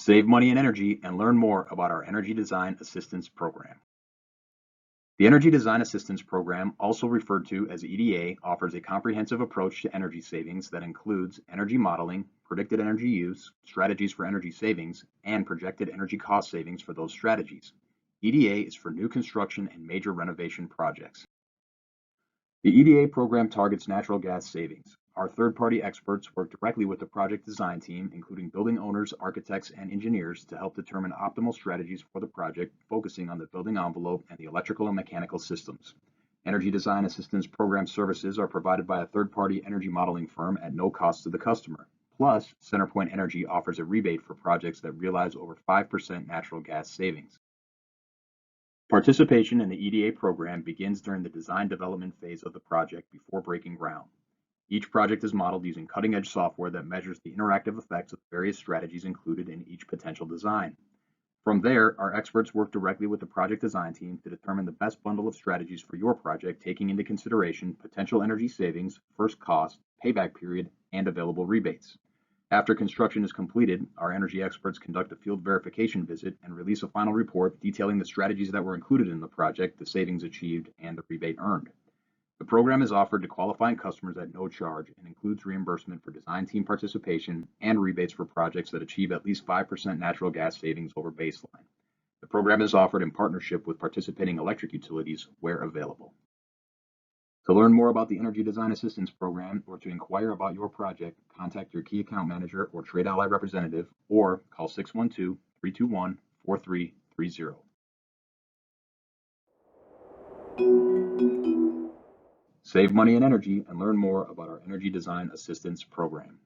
Save money and energy and learn more about our Energy Design Assistance Program. The Energy Design Assistance Program, also referred to as EDA, offers a comprehensive approach to energy savings that includes energy modeling, predicted energy use, strategies for energy savings, and projected energy cost savings for those strategies. EDA is for new construction and major renovation projects. The EDA program targets natural gas savings. Our third-party experts work directly with the project design team, including building owners, architects, and engineers, to help determine optimal strategies for the project, focusing on the building envelope and the electrical and mechanical systems. Energy Design Assistance Program services are provided by a third-party energy modeling firm at no cost to the customer. Plus, CenterPoint Energy offers a rebate for projects that realize over 5% natural gas savings. Participation in the EDA program begins during the design development phase of the project before breaking ground. Each project is modeled using cutting-edge software that measures the interactive effects of various strategies included in each potential design. From there, our experts work directly with the project design team to determine the best bundle of strategies for your project, taking into consideration potential energy savings, first cost, payback period, and available rebates. After construction is completed, our energy experts conduct a field verification visit and release a final report detailing the strategies that were included in the project, the savings achieved, and the rebate earned. The program is offered to qualifying customers at no charge and includes reimbursement for design team participation and rebates for projects that achieve at least 5% natural gas savings over baseline. The program is offered in partnership with participating electric utilities where available. To learn more about the Energy Design Assistance Program or to inquire about your project, contact your key account manager or Trade Ally representative or call 612-321-4330. Save money and energy and learn more about our Energy Design Assistance Program.